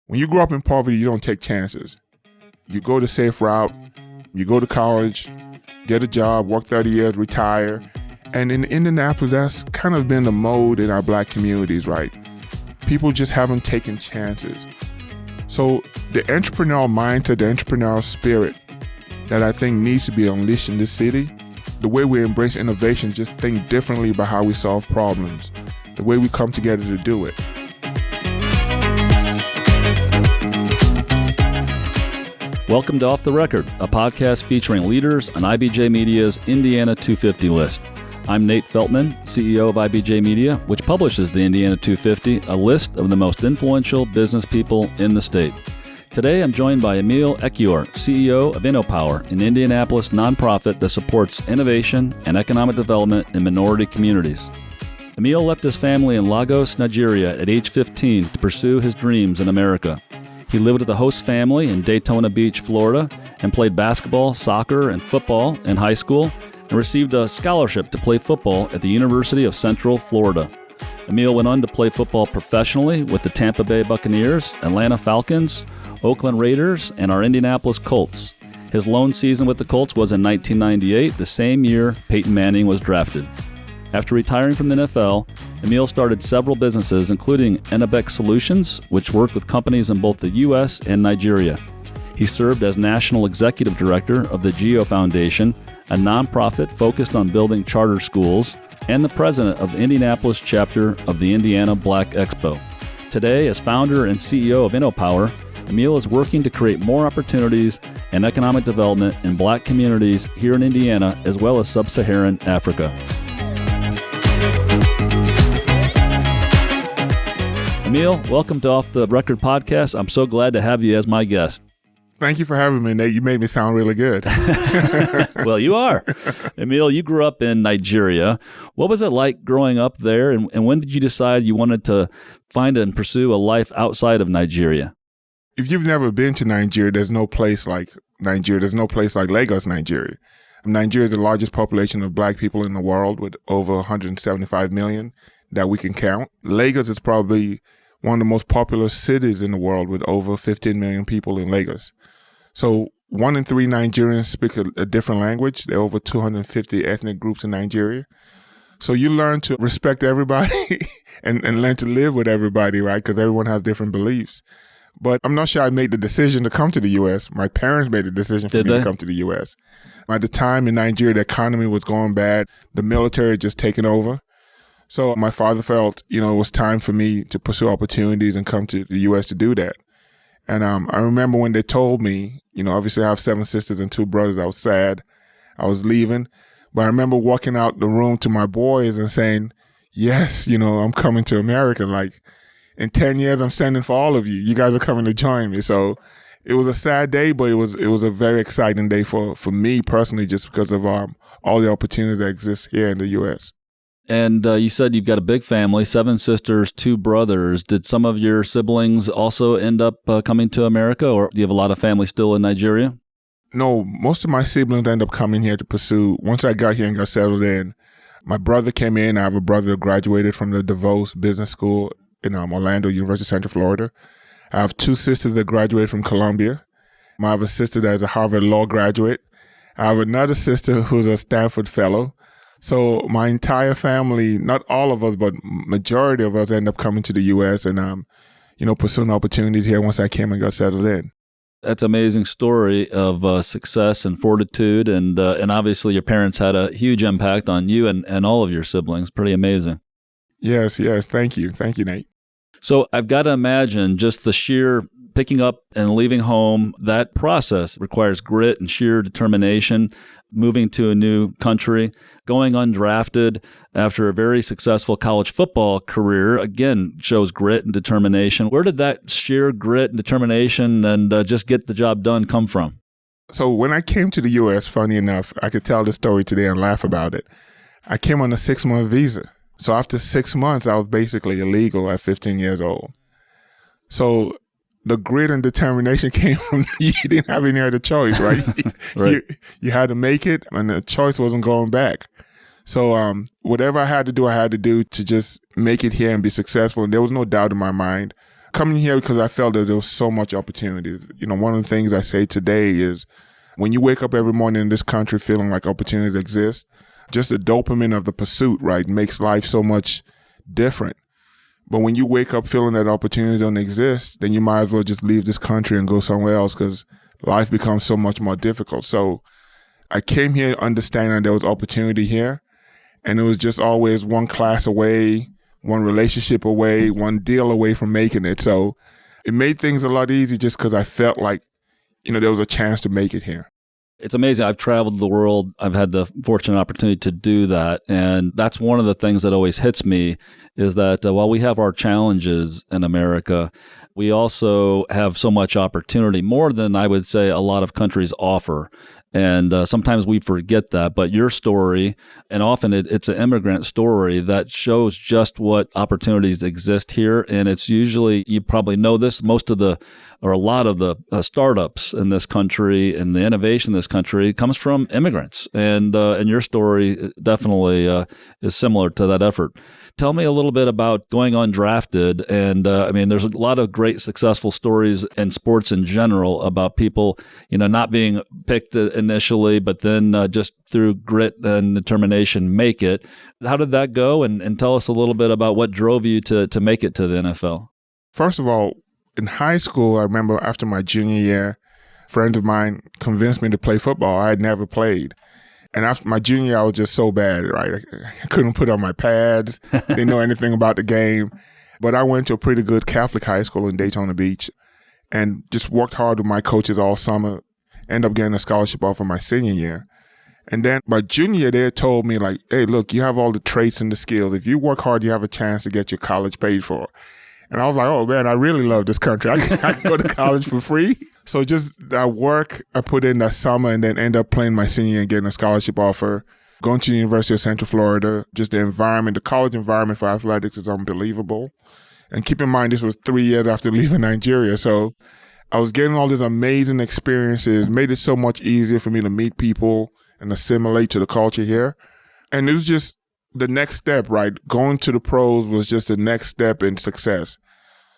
When you grow up in poverty, you don't take chances. You go the safe route, you go to college, get a job, work 30 years, retire. And in Indianapolis, that's kind of been the mode in our Black communities, right? People just haven't taken chances. So the entrepreneurial mindset, the entrepreneurial spirit that I think needs to be unleashed in this city, the way we embrace innovation, just think differently about how we solve problems, the way we come together to do it. Welcome to Off the Record, a podcast featuring leaders on IBJ Media's Indiana 250 list. I'm Nate Feltman, CEO of IBJ Media, which publishes the Indiana 250, a list of the most influential business people in the state. Today, I'm joined by Emil Ekiyor, CEO of InnoPower, an Indianapolis nonprofit that supports innovation and economic development in minority communities. Emil left his family in Lagos, Nigeria at age 15 to pursue his dreams in America. He lived with a host family in Daytona Beach, Florida, and played basketball, soccer, and football in high school, and received a scholarship to play football at the University of Central Florida. Emil went on to play football professionally with the Tampa Bay Buccaneers, Atlanta Falcons, Oakland Raiders, and our Indianapolis Colts. His lone season with the Colts was in 1998, the same year Peyton Manning was drafted. After retiring from the NFL, Emil started several businesses, including Enabec Solutions, which worked with companies in both the U.S. and Nigeria. He served as National Executive Director of the GEO Foundation, a nonprofit focused on building charter schools, and the president of the Indianapolis chapter of the Indiana Black Expo. Today, as founder and CEO of InnoPower, Emil is working to create more opportunities and economic development in Black communities here in Indiana, as well as sub-Saharan Africa. Emil, welcome to Off the Record podcast. I'm so glad to have you as my guest. Thank you for having me, Nate. You made me sound really good. Well, you are. Emil, you grew up in Nigeria. What was it like growing up there, and when did you decide you wanted to find and pursue a life outside of Nigeria? If you've never been to Nigeria, there's no place like Nigeria. There's no place like Lagos, Nigeria. Nigeria is the largest population of Black people in the world with over 175 million that we can count. Lagos is probably one of the most popular cities in the world with over 15 million people in Lagos. So 1 in 3 Nigerians speak a different language. There are over 250 ethnic groups in Nigeria. So you learn to respect everybody and learn to live with everybody, right? Because everyone has different beliefs. But I'm not sure I made the decision to come to the U.S. My parents made the decision for me to come to the U.S. At the time in Nigeria, the economy was going bad. The military had just taken over. So my father felt, it was time for me to pursue opportunities and come to the U.S. to do that. And I remember when they told me, obviously I have 7 sisters and 2 brothers. I was sad. I was leaving. But I remember walking out the room to my boys and saying, yes, I'm coming to America. Like, in 10 years, I'm sending for all of you. You guys are coming to join me. So it was a sad day, but it was a very exciting day for me personally, just because of all the opportunities that exist here in the U.S. And you said you've got a big family, 7 sisters, 2 brothers. Did some of your siblings also end up coming to America, or do you have a lot of family still in Nigeria? No, most of my siblings end up coming here to pursue. Once I got here and got settled in, my brother came in. I have a brother who graduated from the DeVos Business School in Orlando, University of Central Florida. I have 2 sisters that graduated from Columbia. I have a sister that is a Harvard Law graduate. I have another sister who's a Stanford Fellow. So my entire family, not all of us, but majority of us end up coming to the U.S. and, pursuing opportunities here once I came and got settled in. That's an amazing story of success and fortitude. And obviously your parents had a huge impact on you and all of your siblings. Pretty amazing. Yes. Thank you. Thank you, Nate. So I've got to imagine just the sheer picking up and leaving home, that process requires grit and sheer determination, moving to a new country, going undrafted after a very successful college football career, again, shows grit and determination. Where did that sheer grit and determination and just get the job done come from? So when I came to the U.S., funny enough, I could tell the story today and laugh about it. I came on a 6-month visa. So after 6 months, I was basically illegal at 15 years old. So the grit and determination came from you didn't have any other choice, right? Right. You had to make it, and the choice wasn't going back. So whatever I had to do to just make it here and be successful. And there was no doubt in my mind coming here because I felt that there was so much opportunities. One of the things I say today is when you wake up every morning in this country feeling like opportunities exist, just the dopamine of the pursuit, right, makes life so much different. But when you wake up feeling that opportunities don't exist, then you might as well just leave this country and go somewhere else because life becomes so much more difficult. So I came here understanding there was opportunity here, and it was just always one class away, one relationship away, one deal away from making it. So it made things a lot easier just because I felt like, there was a chance to make it here. It's amazing. I've traveled the world. I've had the fortunate opportunity to do that. And that's one of the things that always hits me is that while we have our challenges in America, we also have so much opportunity, more than I would say a lot of countries offer. And sometimes we forget that. But your story, and often it's an immigrant story that shows just what opportunities exist here. And it's usually, you probably know this, a lot of the startups in this country and the innovation in this country comes from immigrants. And your story definitely is similar to that effort. Tell me a little bit about going undrafted. And there's a lot of great successful stories in sports in general about people, not being picked initially, but then just through grit and determination, make it. How did that go? And tell us a little bit about what drove you to make it to the NFL. First of all, in high school, I remember after my junior year, friends of mine convinced me to play football. I had never played. And after my junior year, I was just so bad, right? I couldn't put on my pads, didn't know anything about the game. But I went to a pretty good Catholic high school in Daytona Beach and just worked hard with my coaches all summer, ended up getting a scholarship offer my senior year. And then my junior year, they had told me, like, hey, look, you have all the traits and the skills. If you work hard, you have a chance to get your college paid for. And I was like, oh, man, I really love this country. I can go to college for free. So just that work I put in that summer and then end up playing my senior year and getting a scholarship offer, going to the University of Central Florida. Just the environment, the college environment for athletics is unbelievable. And keep in mind, this was 3 years after leaving Nigeria. So I was getting all these amazing experiences, made it so much easier for me to meet people and assimilate to the culture here. And it was just the next step, right? Going to the pros was just the next step in success.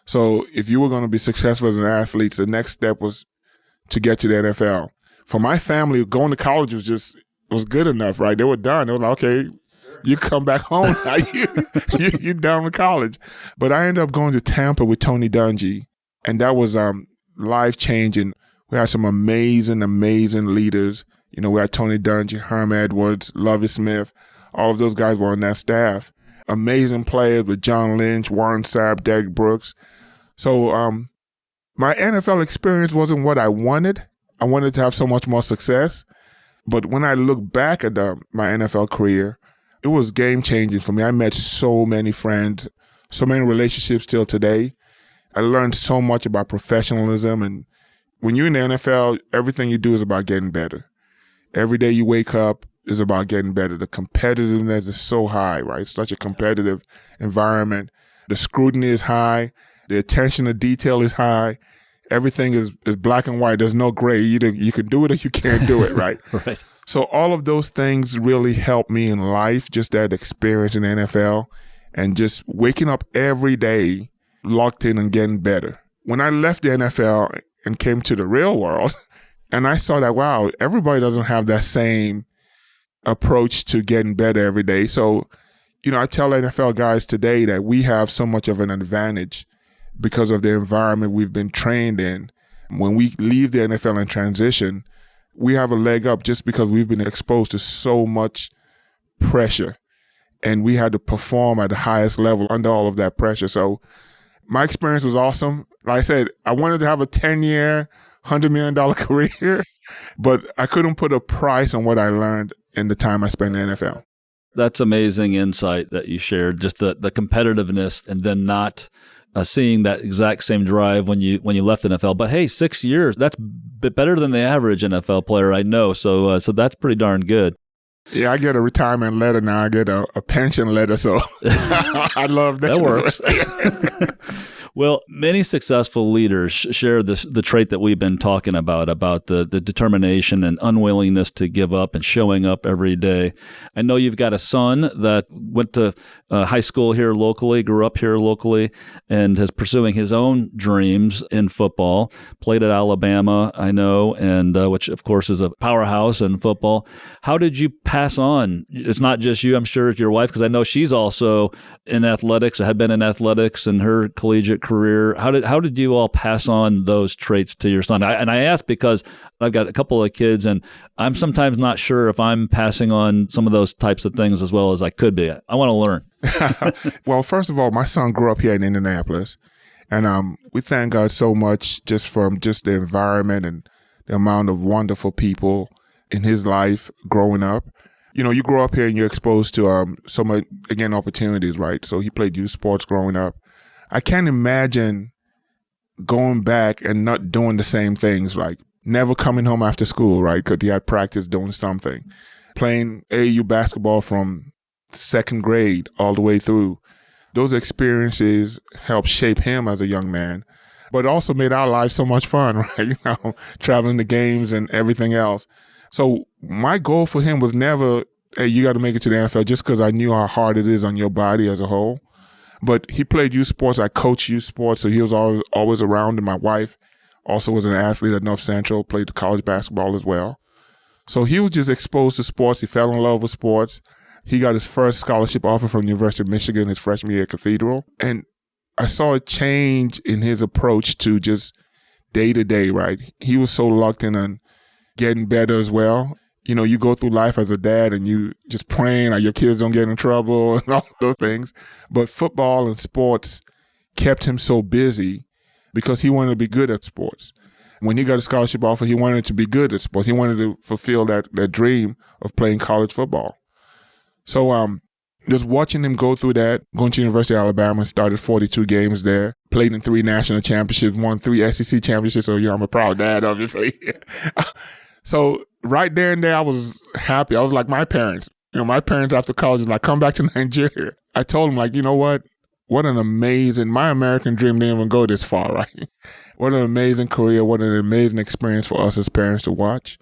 So if you were going to be successful as an athlete, the next step was to get to the NFL. For my family, going to college was good enough, right? They were done. They were like, okay, you come back home. You're done with college. But I ended up going to Tampa with Tony Dungy, and that was life-changing. We had some amazing, amazing leaders. We had Tony Dungy, Herm Edwards, Lovie Smith. All of those guys were on that staff. Amazing players with John Lynch, Warren Sapp, Derek Brooks. So my NFL experience wasn't what I wanted. I wanted to have so much more success. But when I look back at my NFL career, it was game-changing for me. I met so many friends, so many relationships till today. I learned so much about professionalism. And when you're in the NFL, everything you do is about getting better. Every day you wake up is about getting better. The competitiveness is so high, right? It's such a competitive environment. The scrutiny is high. The attention to detail is high. Everything is black and white. There's no gray. Either you can do it or you can't do it, right? Right. So all of those things really helped me in life, just that experience in the NFL and just waking up every day locked in and getting better. When I left the NFL and came to the real world, and I saw that, wow, everybody doesn't have that same approach to getting better every day. So, I tell NFL guys today that we have so much of an advantage because of the environment we've been trained in. When we leave the NFL and transition, we have a leg up just because we've been exposed to so much pressure and we had to perform at the highest level under all of that pressure. So my experience was awesome. Like I said, I wanted to have a 10-year, $100 million career, but I couldn't put a price on what I learned in the time I spent in the NFL. That's amazing insight that you shared, just the competitiveness and then not seeing that exact same drive when you left the NFL. But hey, 6 years, that's better than the average NFL player I know. So that's pretty darn good. Yeah, I get a retirement letter now. I get a pension letter, so I love that. That works. Well, many successful leaders share the trait that we've been talking about the determination and unwillingness to give up and showing up every day. I know you've got a son that went to high school here locally, grew up here locally, and is pursuing his own dreams in football. Played at Alabama, I know, and which, of course, is a powerhouse in football. How did you pass on? It's not just you, I'm sure, it's your wife, because I know she's also in athletics, had been in athletics in her collegiate career. How did you all pass on those traits to your son? I ask because I've got a couple of kids, and I'm sometimes not sure if I'm passing on some of those types of things as well as I could be. I want to learn. Well, first of all, my son grew up here in Indianapolis, and we thank God so much just from just the environment and the amount of wonderful people in his life growing up. You know, you grow up here and you're exposed to so much, again, opportunities, right? So he played youth sports growing up. I can't imagine going back and not doing the same things, like never coming home after school, right? Because he had practice doing something. Playing AAU basketball from second grade all the way through. Those experiences helped shape him as a young man, but also made our lives so much fun, right? You know, traveling to games and everything else. So my goal for him was never, hey, you got to make it to the NFL, just because I knew how hard it is on your body as a whole. But he played youth sports. I coached youth sports, so he was always around. And my wife also was an athlete at North Central, played college basketball as well. So he was just exposed to sports. He fell in love with sports. He got his first scholarship offer from the University of Michigan his freshman year at Cathedral. And I saw a change in his approach to just day to day, right? He was so locked in on getting better as well. You know, you go through life as a dad and you just praying like your kids don't get in trouble and all those things. But football and sports kept him so busy because he wanted to be good at sports. When he got a scholarship offer, he wanted to be good at sports. He wanted to fulfill that dream of playing college football. So just watching him go through that, going to University of Alabama, started 42 games there, played in 3 national championships, won 3 SEC championships. So, you know, I'm a proud dad, obviously. So right there and there, I was happy. I was like my parents. You know, my parents after college was like, come back to Nigeria. I told them, like, you know what? What an amazing, my American dream didn't even go this far, right? What an amazing career. What an amazing experience for us as parents to watch.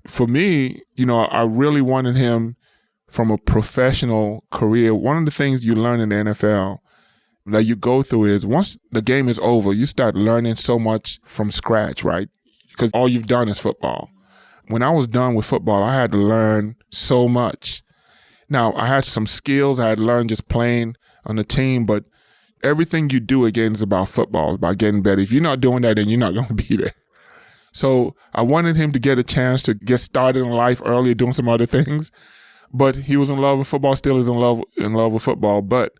For me, you know, I really wanted him from a professional career. One of the things you learn in the NFL that you go through is once the game is over, you start learning so much from scratch, right? Because all you've done is football. When I was done with football, I had to learn so much. Now, I had some skills I had learned just playing on the team, but everything you do, again, is about football, about getting better. If you're not doing that, then you're not going to be there. So I wanted him to get a chance to get started in life early, doing some other things. But he was in love with football, still is in love with football. But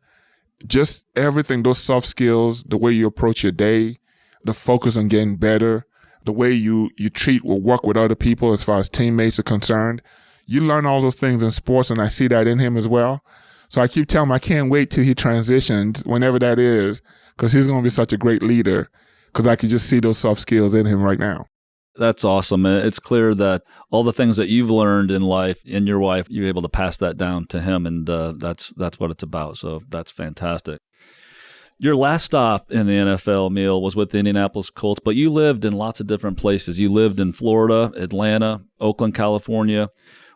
just everything, those soft skills, the way you approach your day, the focus on getting better, the way you treat or work with other people as far as teammates are concerned, you learn all those things in sports, and I see that in him as well. So I keep telling him I can't wait till he transitions, whenever that is, because he's going to be such a great leader, because I can just see those soft skills in him right now. That's awesome. It's clear that all the things that you've learned in life, in your wife, you're able to pass that down to him, and that's what it's about. So that's fantastic. Your last stop in the NFL, Emil, was with the Indianapolis Colts, but you lived in lots of different places. You lived in Florida, Atlanta, Oakland, California.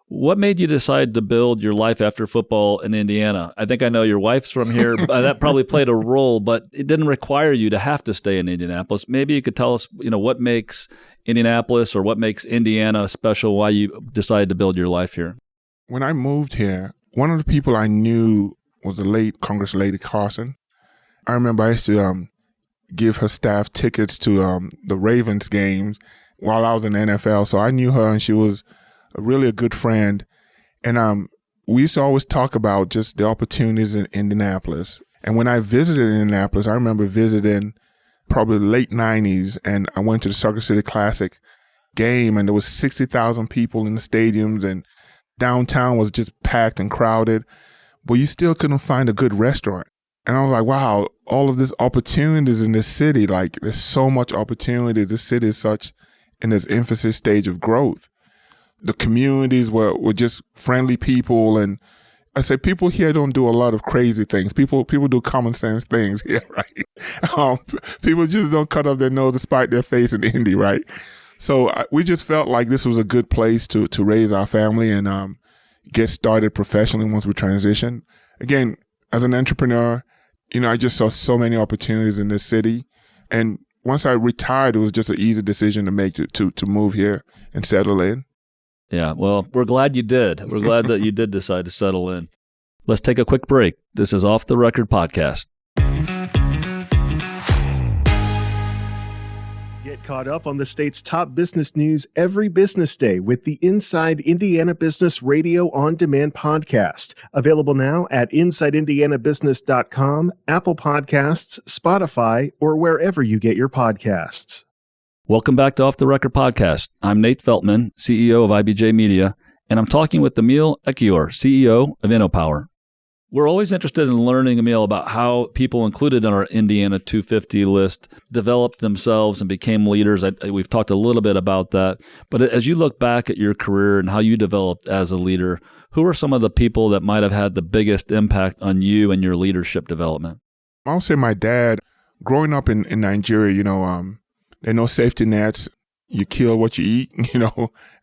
What made you decide to build your life after football in Indiana? I think I know your wife's from here. That probably played a role, but it didn't require you to have to stay in Indianapolis. Maybe you could tell us, what makes Indianapolis or what makes Indiana special, why you decided to build your life here. When I moved here, one of the people I knew was the late Congress Lady Carson. I remember I used to give her staff tickets to the Ravens games while I was in the NFL. So I knew her, and she was really a good friend. And we used to always talk about just the opportunities in Indianapolis. And when I visited Indianapolis, I remember visiting probably the late 90s, and I went to the Circuit City Classic game, and there was 60,000 people in the stadiums, and downtown was just packed and crowded, but you still couldn't find a good restaurant. And I was like, wow, all of these opportunities in this city, like there's so much opportunity. This city is such in its infancy stage of growth. The communities were just friendly people, and I say people here don't do a lot of crazy things. People do common sense things here, right? People just don't cut off their nose to spite their face in Indy, right? So we just felt like this was a good place to raise our family and get started professionally once we transitioned. Again, as an entrepreneur, I just saw so many opportunities in this city. And once I retired, it was just an easy decision to make to move here and settle in. Yeah, well, we're glad you did. We're glad that you did decide to settle in. Let's take a quick break. This is Off the Record Podcast. Get caught up on the state's top business news every business day with the Inside Indiana Business Radio On Demand podcast. Available now at InsideIndianaBusiness.com, Apple Podcasts, Spotify, or wherever you get your podcasts. Welcome back to Off the Record Podcast. I'm Nate Feltman, CEO of IBJ Media, and I'm talking with Emil Ekiyor, CEO of InnoPower. We're always interested in learning, Emil, about how people included in our Indiana 250 list developed themselves and became leaders. We've talked a little bit about that. But as you look back at your career and how you developed as a leader, who are some of the people that might have had the biggest impact on you and your leadership development? I'll say my dad, growing up in Nigeria, there are no safety nets. You kill what you eat,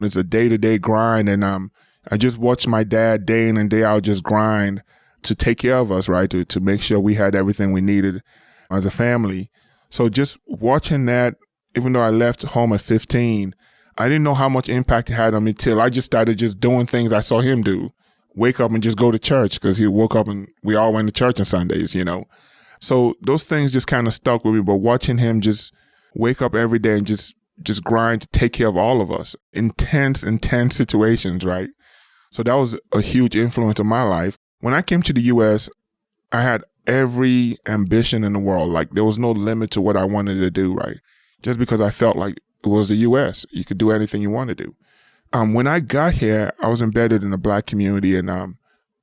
It's a day-to-day grind. And I just watched my dad day in and day out just grind to take care of us, right? To make sure we had everything we needed as a family. So just watching that, even though I left home at 15, I didn't know how much impact it had on me till I just started just doing things I saw him do. Wake up and just go to church because he woke up and we all went to church on Sundays, So those things just kind of stuck with me. But watching him just wake up every day and just grind to take care of all of us. Intense situations, right? So that was a huge influence on my life. When I came to the U.S., I had every ambition in the world. Like there was no limit to what I wanted to do, right? Just because I felt like it was the U.S. You could do anything you want to do. When I got here, I was embedded in the Black community and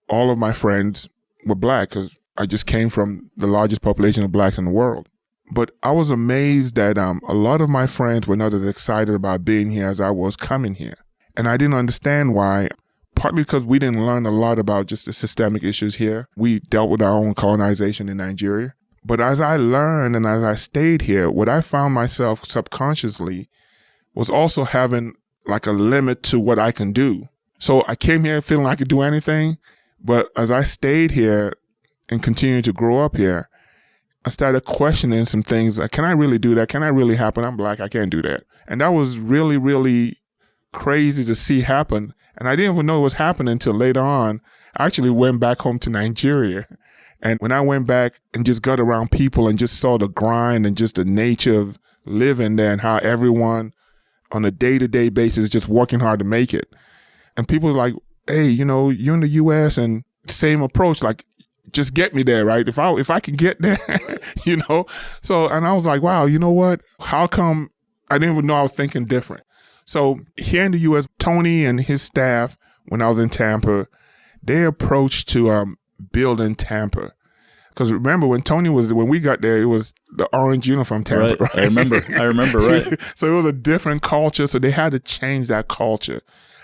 all of my friends were Black because I just came from the largest population of Blacks in the world. But I was amazed that a lot of my friends were not as excited about being here as I was coming here. And I didn't understand why. Partly because we didn't learn a lot about just the systemic issues here. We dealt with our own colonization in Nigeria. But as I learned and as I stayed here, what I found myself subconsciously was also having like a limit to what I can do. So I came here feeling I could do anything. But as I stayed here and continued to grow up here, I started questioning some things. Like, can I really do that? Can I really happen? I'm Black. I can't do that. And that was really, really crazy to see happen. And I didn't even know it was happening until later on. I actually went back home to Nigeria. And when I went back and just got around people and just saw the grind and just the nature of living there and how everyone on a day-to-day basis just working hard to make it. And people were like, hey, you're in the U.S. and same approach, like, just get me there, right? If I could get there, So, and I was like, wow, you know what? How come I didn't even know I was thinking different? So here in the U.S., Tony and his staff, when I was in Tampa, they approached to build in Tampa. Because remember, when we got there, it was the orange uniform Tampa, right? I remember, right. So it was a different culture, so they had to change that culture.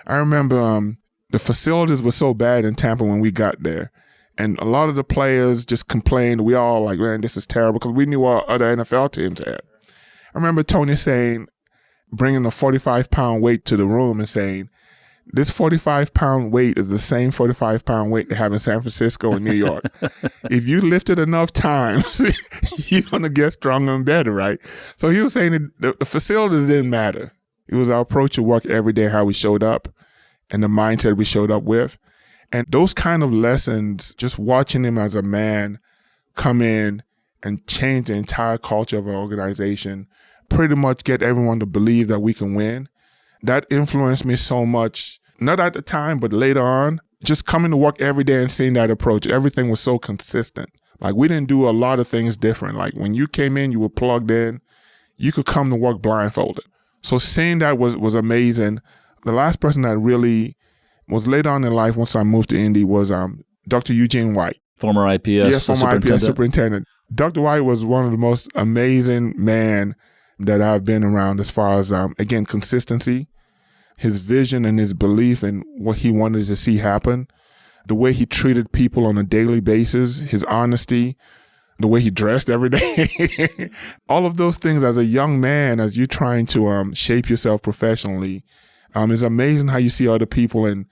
I remember the facilities were so bad in Tampa when we got there. And a lot of the players just complained. We all like, man, this is terrible, because we knew what other NFL teams had. I remember Tony bringing a 45-pound weight to the room and saying, this 45-pound weight is the same 45-pound weight they have in San Francisco and New York. If you lift it enough times, you're going to get stronger and better, right? So he was saying that the facilities didn't matter. It was our approach to work every day, how we showed up and the mindset we showed up with. And those kind of lessons, just watching him as a man come in and change the entire culture of our organization, pretty much get everyone to believe that we can win. That influenced me so much, not at the time, but later on, just coming to work every day and seeing that approach. Everything was so consistent. Like we didn't do a lot of things different. Like when you came in, you were plugged in, you could come to work blindfolded. So seeing that was amazing. The last person that really was later on in life once I moved to Indy was Dr. Eugene White. Former IPS superintendent. Dr. White was one of the most amazing men that I've been around as far as, again, consistency, his vision and his belief in what he wanted to see happen. the way he treated people on a daily basis, his honesty, the way he dressed every day. All of those things as a young man, as you're trying to shape yourself professionally, it's amazing how you see other people and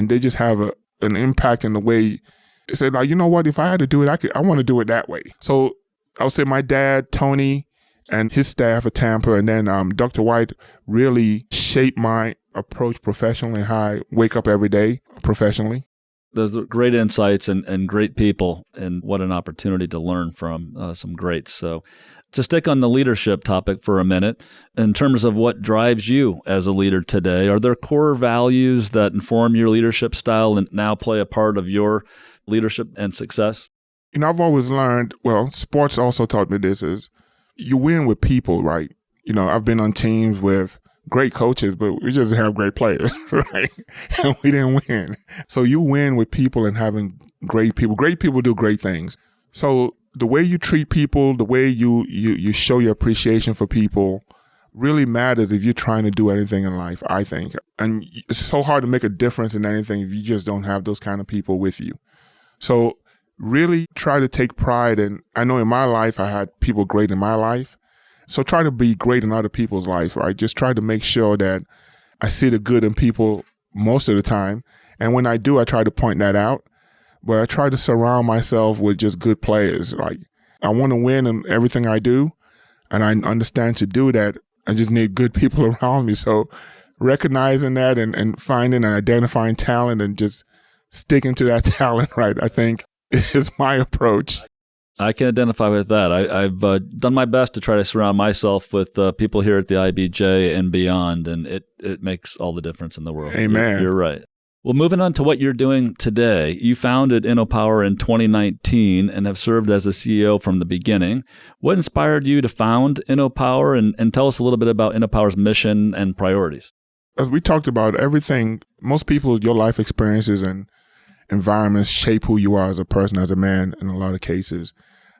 they just have an impact in the way they say, like, you know what, if I had to do it, I want to do it that way. So I would say my dad, Tony, and his staff at Tampa, and then Dr. White really shaped my approach professionally, how I wake up every day professionally. Those are great insights and great people, and what an opportunity to learn from some greats. So to stick on the leadership topic for a minute, in terms of what drives you as a leader today, are there core values that inform your leadership style and now play a part of your leadership and success? You know, I've always learned, well, sports also taught me this, is you win with people, right? You know, I've been on teams with great coaches, but we just have great players, right? And we didn't win. So you win with people and having great people. Great people do great things. So the way you treat people, the way you show your appreciation for people really matters if you're trying to do anything in life, I think. And it's so hard to make a difference in anything if you just don't have those kind of people with you. So really try to take pride in, I know in my life, I had people great in my life. So try to be great in other people's life, right? Just try to make sure that I see the good in people most of the time. And when I do, I try to point that out. But I try to surround myself with just good players. Like, I want to win in everything I do. And I understand to do that, I just need good people around me. So recognizing that and finding and identifying talent and just sticking to that talent, right, I think is my approach. I can identify with that. I've done my best to try to surround myself with people here at the IBJ and beyond, and it makes all the difference in the world. Amen. You're right. Well, moving on to what you're doing today, you founded InnoPower in 2019 and have served as a CEO from the beginning. What inspired you to found InnoPower, and tell us a little bit about InnoPower's mission and priorities? As we talked about, everything, most people, your life experiences and environments shape who you are as a person, as a man, in a lot of cases.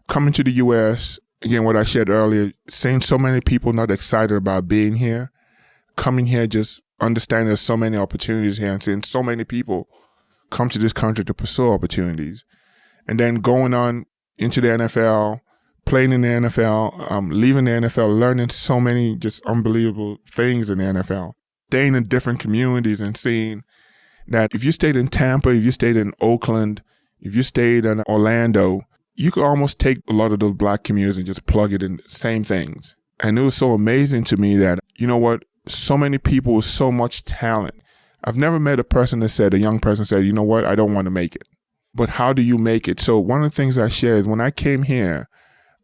Coming to the U.S., again, what I shared earlier, seeing so many people not excited about being here, coming here just understanding there's so many opportunities here and seeing so many people come to this country to pursue opportunities. And then going on into the NFL, playing in the NFL, leaving the NFL, learning so many just unbelievable things in the NFL, staying in different communities and seeing that if you stayed in Tampa, if you stayed in Oakland, if you stayed in Orlando, you could almost take a lot of those black communities and just plug it in the same things. And it was so amazing to me that, you know what, so many people with so much talent. I've never met a young person said, you know what, I don't want to make it. But how do you make it? So one of the things I shared is when I came here,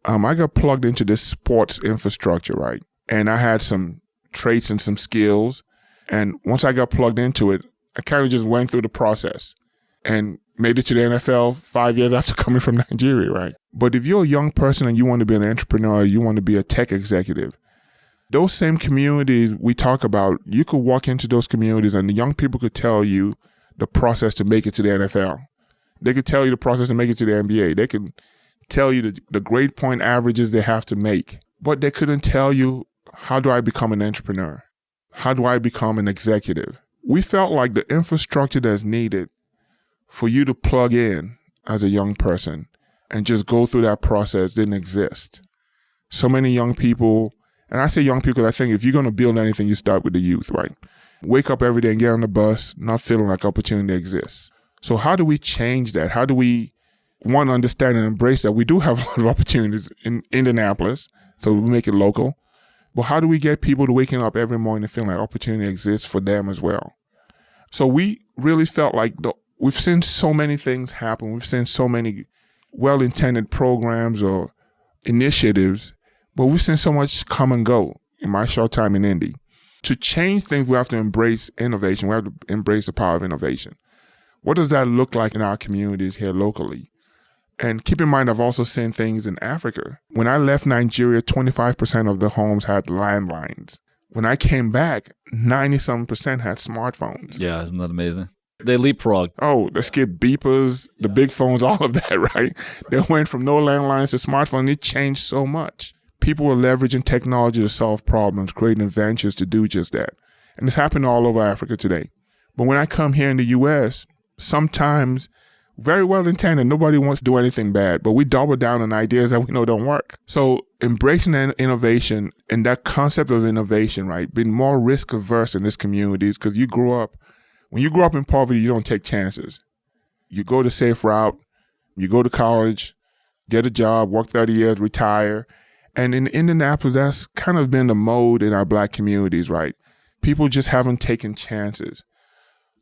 I got plugged into this sports infrastructure, right? And I had some traits and some skills. And once I got plugged into it, I kind of just went through the process and made it to the NFL 5 years after coming from Nigeria, right? But if you're a young person and you want to be an entrepreneur, you want to be a tech executive, those same communities we talk about, you could walk into those communities and the young people could tell you the process to make it to the NFL. They could tell you the process to make it to the NBA. They could tell you the grade point averages they have to make. But they couldn't tell you, how do I become an entrepreneur? How do I become an executive? We felt like the infrastructure that's needed for you to plug in as a young person and just go through that process didn't exist. So many young people, and I say young people because I think if you're going to build anything, you start with the youth, right? Wake up every day and get on the bus, not feeling like opportunity exists. So how do we change that? How do we, one, understand and embrace that we do have a lot of opportunities in Indianapolis, so we make it local. But how do we get people to waking up every morning and feeling like opportunity exists for them as well? So we really felt like we've seen so many things happen. We've seen so many well-intended programs or initiatives, but we've seen so much come and go in my short time in Indy. To change things, we have to embrace innovation. We have to embrace the power of innovation. What does that look like in our communities here locally? And keep in mind, I've also seen things in Africa. When I left Nigeria, 25% of the homes had landlines. When I came back, 90-some% had smartphones. Yeah, isn't that amazing? They leapfrog. Oh, they skipped beepers, the big phones, all of that, right? They went from no landlines to smartphones. It changed so much. People were leveraging technology to solve problems, creating ventures to do just that. And it's happening all over Africa today. But when I come here in the U.S., sometimes very well intended. Nobody wants to do anything bad, but we double down on ideas that we know don't work. So embracing that innovation and that concept of innovation, right? Being more risk averse in this communities, because when you grow up in poverty, you don't take chances. You go the safe route, you go to college, get a job, work 30 years, retire. And in Indianapolis, that's kind of been the mode in our Black communities, right? People just haven't taken chances.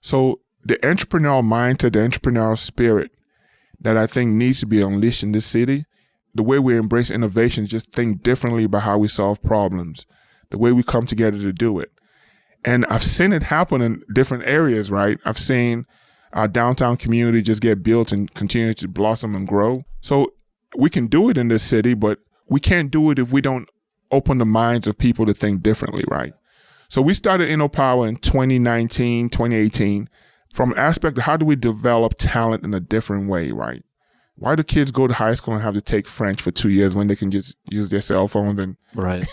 So the entrepreneurial mindset, the entrepreneurial spirit that I think needs to be unleashed in this city, the way we embrace innovation, just think differently about how we solve problems, the way we come together to do it. And I've seen it happen in different areas, right? I've seen our downtown community just get built and continue to blossom and grow. So we can do it in this city, but we can't do it if we don't open the minds of people to think differently, right? So we started InnoPower in 2019, 2018, from an aspect of how do we develop talent in a different way, right? Why do kids go to high school and have to take French for 2 years when they can just use their cell phones and right.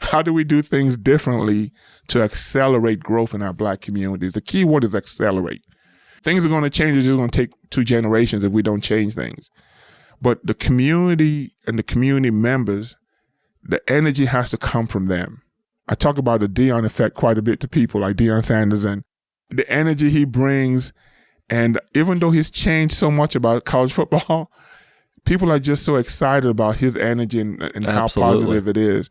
How do we do things differently to accelerate growth in our Black communities? The key word is accelerate. Things are going to change. It's just going to take 2 generations if we don't change things. But the community and the community members, the energy has to come from them. I talk about the Deion effect quite a bit to people like Deion Sanders and the energy he brings. And even though he's changed so much about college football, people are just so excited about his energy and how positive it is.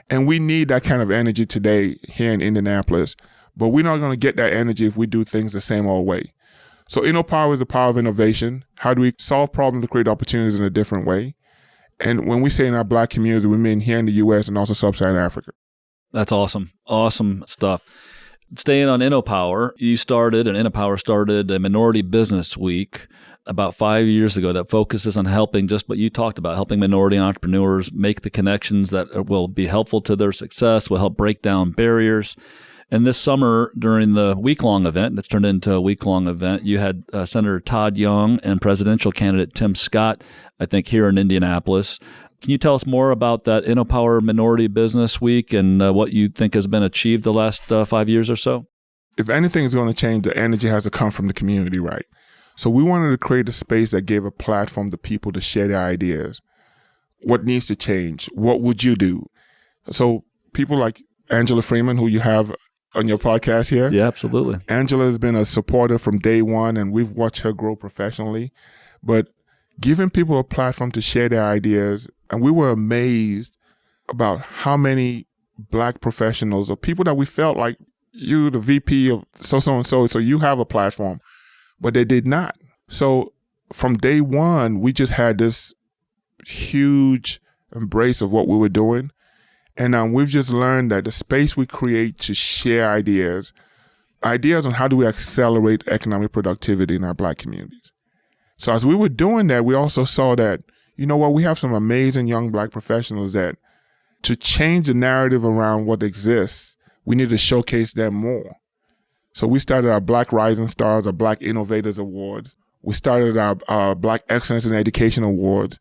And we need that kind of energy today here in Indianapolis. But we're not going to get that energy if we do things the same old way. So InnoPower is the power of innovation. How do we solve problems to create opportunities in a different way? And when we say in our Black community, we mean here in the U.S. and also Sub-Saharan Africa. That's awesome. Awesome stuff. Staying on InnoPower, InnoPower started a Minority Business Week about 5 years ago that focuses on helping just what you talked about, helping minority entrepreneurs make the connections that will be helpful to their success, will help break down barriers. And this summer, during the week-long event, that's turned into a week-long event, you had Senator Todd Young and presidential candidate Tim Scott, I think, here in Indianapolis. Can you tell us more about that InnoPower Minority Business Week and what you think has been achieved the last 5 years or so? If anything is going to change, the energy has to come from the community, right? So we wanted to create a space that gave a platform to people to share their ideas. What needs to change? What would you do? So people like Angela Freeman, who you have on your podcast here. Yeah, absolutely. Angela has been a supporter from day one, and we've watched her grow professionally. But giving people a platform to share their ideas, and we were amazed about how many Black professionals or people that we felt like, you, the VP of so you have a platform, but they did not. So from day one, we just had this huge embrace of what we were doing. And we've just learned that the space we create to share ideas on how do we accelerate economic productivity in our Black communities. So as we were doing that, we also saw that, you know what, we have some amazing young Black professionals that to change the narrative around what exists, we need to showcase them more. So we started our Black Rising Stars, our Black Innovators Awards. We started our Black Excellence in Education Awards,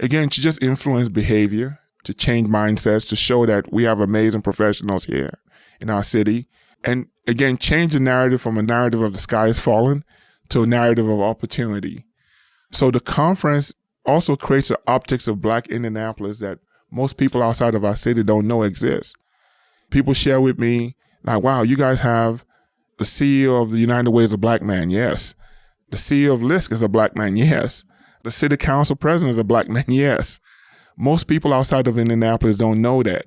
again, to just influence behavior, to change mindsets, to show that we have amazing professionals here in our city. And again, change the narrative from a narrative of the sky is falling to a narrative of opportunity. So the conference also creates the optics of Black Indianapolis that most people outside of our city don't know exists. People share with me, like, wow, you guys have the CEO of the United Way is a Black man. Yes. The CEO of LISC is a Black man. Yes. The city council president is a Black man. Yes. Most people outside of Indianapolis don't know that.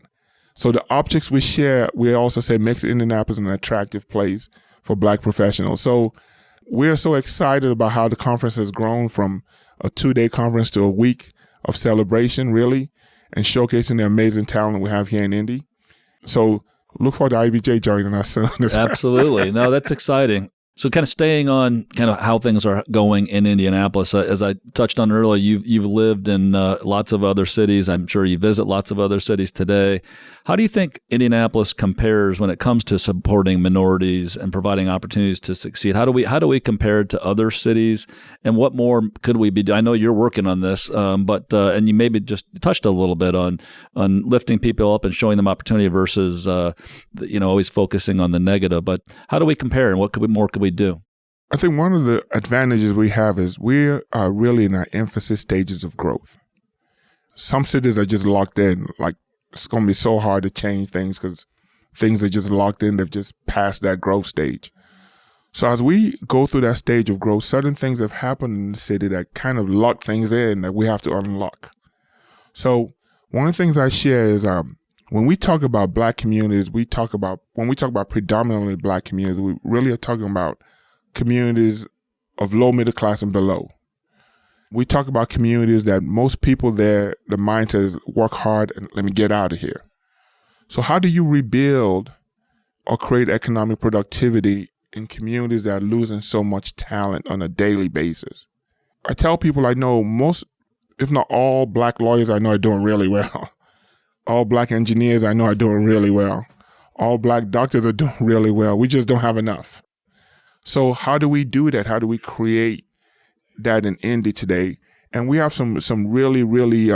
So the optics we share, we also say makes Indianapolis an attractive place for Black professionals. So we're so excited about how the conference has grown from a 2-day conference to a week of celebration, really, and showcasing the amazing talent we have here in Indy. So look forward to IBJ joining us soon. Absolutely. No, that's exciting. So kind of staying on kind of how things are going in Indianapolis, as I touched on earlier, you've lived in lots of other cities. I'm sure you visit lots of other cities today. How do you think Indianapolis compares when it comes to supporting minorities and providing opportunities to succeed? How do we compare it to other cities? And what more could we be doing? I know you're working on this, but you maybe just touched a little bit on lifting people up and showing them opportunity versus always focusing on the negative. But how do we compare, and what more could we do? I think one of the advantages we have is we are really in our emphasis stages of growth. Some cities are just locked in, like it's going to be so hard to change things because things are just locked in. They've just passed that growth stage. So as we go through that stage of growth, certain things have happened in the city that kind of lock things in that we have to unlock. So one of the things I share is when we talk about Black communities, when we talk about predominantly Black communities, we really are talking about communities of low middle class and below. We talk about communities that most people there, the mindset is work hard and let me get out of here. So how do you rebuild or create economic productivity in communities that are losing so much talent on a daily basis? I tell people I know most, if not all, Black lawyers I know are doing really well. All Black engineers I know are doing really well. All Black doctors are doing really well. We just don't have enough. So how do we do that? How do we create that in Indy today? And we have some really, really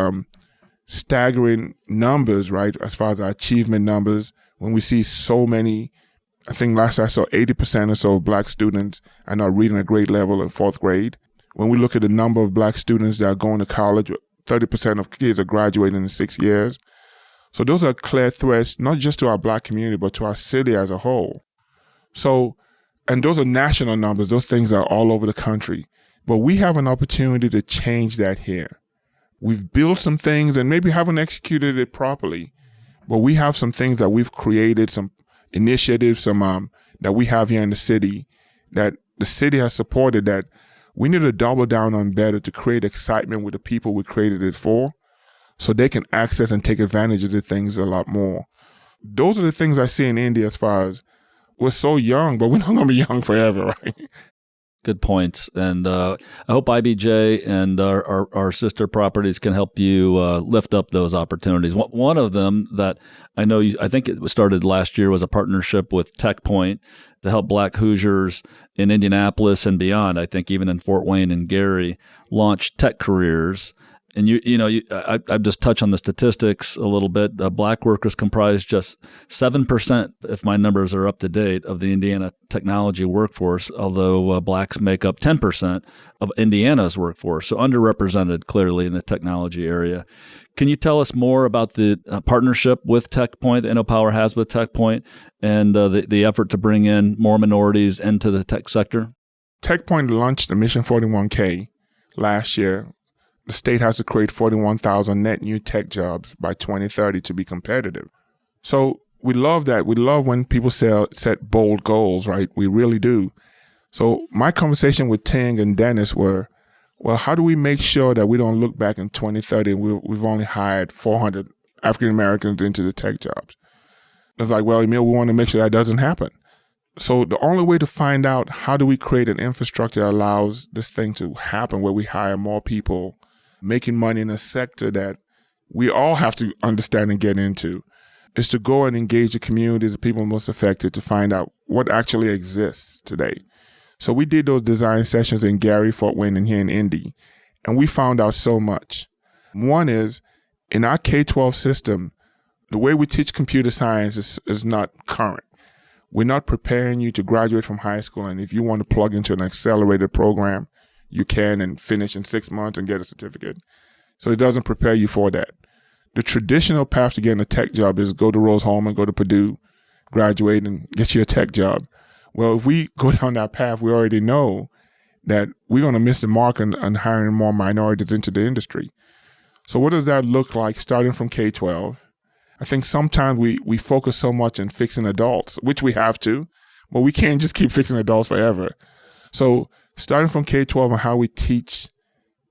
staggering numbers, right? As far as our achievement numbers, when we see so many, I think last I saw 80% or so of Black students are now reading at grade level in fourth grade. When we look at the number of Black students that are going to college, 30% of kids are graduating in 6 years. So those are clear threats, not just to our Black community, but to our city as a whole. So, and those are national numbers. Those things are all over the country. But we have an opportunity to change that here. We've built some things and maybe haven't executed it properly, but we have some things that we've created, some initiatives, that we have here in the city that the city has supported that we need to double down on better to create excitement with the people we created it for so they can access and take advantage of the things a lot more. Those are the things I see in India as far as we're so young, but we're not going to be young forever, right? Good points. And I hope IBJ and our sister properties can help you lift up those opportunities. One of them that I know, I think it started last year, was a partnership with TechPoint to help Black Hoosiers in Indianapolis and beyond. I think even in Fort Wayne and Gary launch tech careers. And I've just touched on the statistics a little bit. Black workers comprise just 7%, if my numbers are up to date, of the Indiana technology workforce, although Blacks make up 10% of Indiana's workforce, so underrepresented clearly in the technology area. Can you tell us more about the partnership with TechPoint, that InnoPower has with TechPoint, and the effort to bring in more minorities into the tech sector? TechPoint launched the Mission 41K last year. The state has to create 41,000 net new tech jobs by 2030 to be competitive. So we love that. We love when people set bold goals, right? We really do. So my conversation with Ting and Dennis were, well, how do we make sure that we don't look back in 2030 and we've only hired 400 African Americans into the tech jobs? It's like, well, Emil, we want to make sure that doesn't happen. So the only way to find out how do we create an infrastructure that allows this thing to happen where we hire more people making money in a sector that we all have to understand and get into is to go and engage the communities, the people most affected, to find out what actually exists today. So we did those design sessions in Gary, Fort Wayne, and here in Indy, and we found out so much. One is, in our K-12 system, the way we teach computer science is not current. We're not preparing you to graduate from high school, and if you want to plug into an accelerated program, you can and finish in 6 months and get a certificate. So it doesn't prepare you for that. The traditional path to getting a tech job is go to Rose-Hulman, go to Purdue, graduate, and get you a tech job. Well, if we go down that path, we already know that we're going to miss the mark on hiring more minorities into the industry. So what does that look like starting from K-12? I think sometimes we focus so much on fixing adults, which we have to, but we can't just keep fixing adults forever. So starting from K-12 and how we teach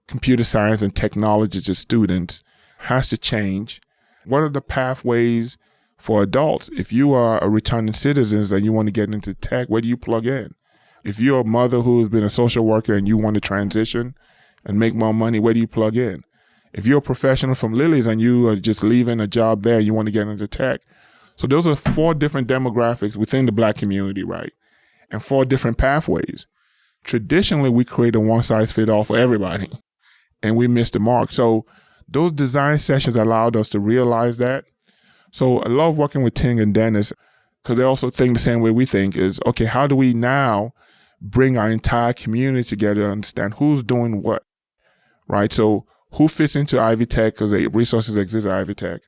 computer science and technology to students has to change. What are the pathways for adults? If you are a returning citizen and you want to get into tech, where do you plug in? If you're a mother who has been a social worker and you want to transition and make more money, where do you plug in? If you're a professional from Lily's and you are just leaving a job there and you want to get into tech. So those are 4 different demographics within the Black community, right? And 4 different pathways. Traditionally, we create a one-size-fits-all for everybody, and we missed the mark. So those design sessions allowed us to realize that. So I love working with Ting and Dennis because they also think the same way we think is, okay, how do we now bring our entire community together to understand who's doing what, right? So who fits into Ivy Tech, because the resources exist at Ivy Tech,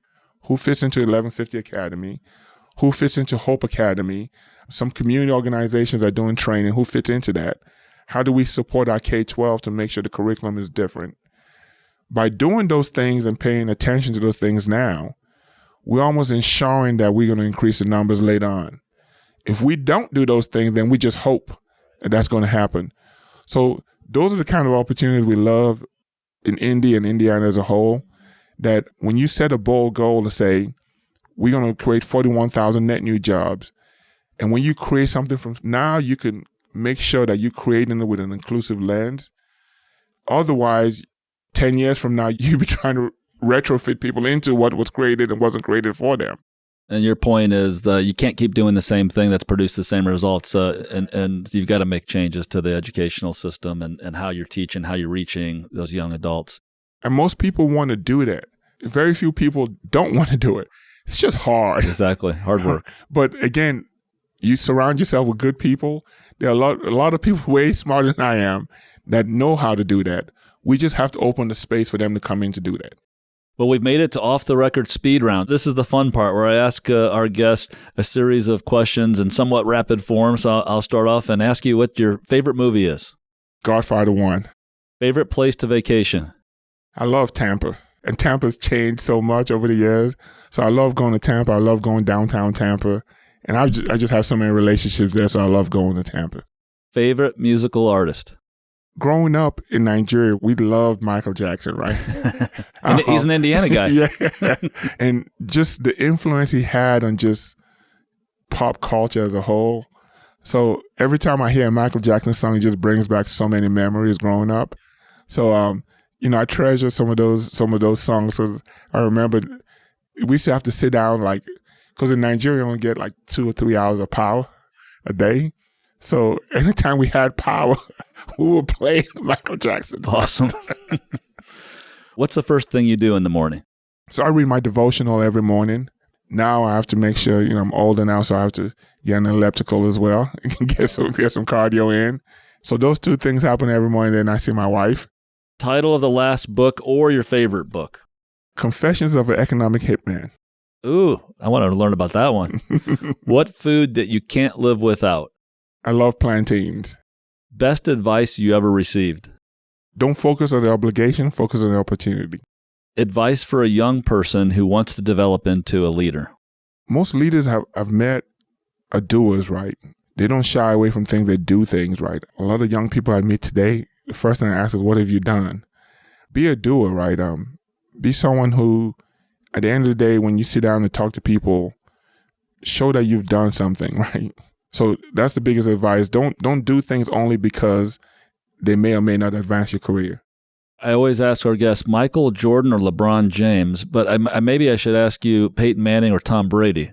who fits into 1150 Academy, who fits into Hope Academy, some community organizations are doing training, who fits into that? How do we support our K-12 to make sure the curriculum is different? By doing those things and paying attention to those things now, we're almost ensuring that we're going to increase the numbers later on. If we don't do those things, then we just hope that that's going to happen. So those are the kind of opportunities we love in Indy and Indiana as a whole, that when you set a bold goal to say, we're going to create 41,000 net new jobs, and when you create something from now, you can make sure that you're creating it with an inclusive lens. Otherwise, 10 years from now, you'll be trying to retrofit people into what was created and wasn't created for them. And your point is you can't keep doing the same thing that's produced the same results, and you've got to make changes to the educational system and how you're teaching, how you're reaching those young adults. And most people want to do that. Very few people don't want to do it. It's just hard. Exactly. Hard work. But again, you surround yourself with good people. There are a lot of people way smarter than I am that know how to do that. We just have to open the space for them to come in to do that. Well, we've made it to Off the Record Speed Round. This is the fun part where I ask our guests a series of questions in somewhat rapid form. So I'll start off and ask you what your favorite movie is. Godfather 1. Favorite place to vacation? I love Tampa. And Tampa's changed so much over the years. So I love going to Tampa. I love going downtown Tampa. And I just have so many relationships there, so I love going to Tampa. Favorite musical artist? Growing up in Nigeria, we loved Michael Jackson, right? And he's an Indiana guy. Yeah. And just the influence he had on just pop culture as a whole. So every time I hear a Michael Jackson song, it just brings back so many memories growing up. So, I treasure some of those songs. So I remember we used to have to sit down, because in Nigeria, you only get 2 or 3 hours of power a day. So anytime we had power, we would play Michael Jackson. Awesome. What's the first thing you do in the morning? So I read my devotional every morning. Now I have to make sure, I'm older now, so I have to get an elliptical as well, get some cardio in. So those two things happen every morning. Then I see my wife. Title of the last book or your favorite book? Confessions of an Economic Hitman. Ooh, I want to learn about that one. What food that you can't live without? I love plantains. Best advice you ever received? Don't focus on the obligation, focus on the opportunity. Advice for a young person who wants to develop into a leader? Most leaders I've met are doers, right? They don't shy away from things, they do things, right? A lot of young people I meet today, the first thing I ask is, what have you done? Be a doer, right? Be someone who, at the end of the day, when you sit down and talk to people, show that you've done something, right? So that's the biggest advice. Don't do things only because they may or may not advance your career. I always ask our guests, Michael Jordan or LeBron James, but maybe I should ask you Peyton Manning or Tom Brady.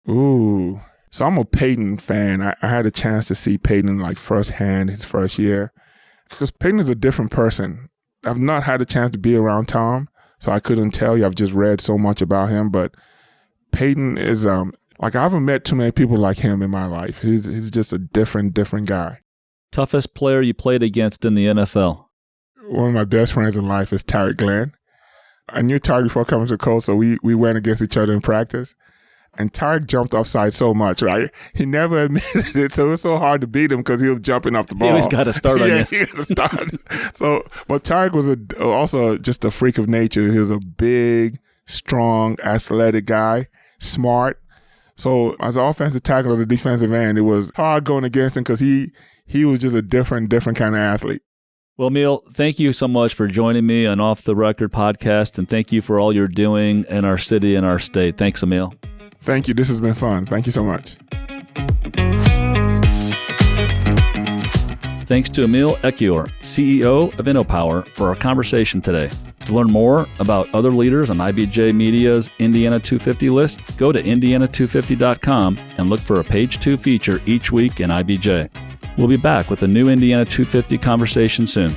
Ooh. So I'm a Peyton fan. I had a chance to see Peyton firsthand his first year. Because Peyton is a different person. I've not had a chance to be around Tom, so I couldn't tell you. I've just read so much about him. But Peyton is, I haven't met too many people like him in my life. He's just a different guy. Toughest player you played against in the NFL? One of my best friends in life is Tarek Glenn. I knew Tarek before coming to Coast, so we went against each other in practice. And Tarek jumped offside so much, right? He never admitted it, so it was so hard to beat him because he was jumping off the ball. He always got to start on you. Yeah, he got to start. But Tarek was also just a freak of nature. He was a big, strong, athletic guy, smart. So as an offensive tackle, as a defensive end, it was hard going against him because he was just a different kind of athlete. Well, Emil, thank you so much for joining me on Off the Record podcast, and thank you for all you're doing in our city and our state. Thanks, Emil. Thank you. This has been fun. Thank you so much. Thanks to Emil Ekiyor, CEO of InnoPower, for our conversation today. To learn more about other leaders on IBJ Media's Indiana 250 list, go to indiana250.com and look for a Page 2 feature each week in IBJ. We'll be back with a new Indiana 250 conversation soon.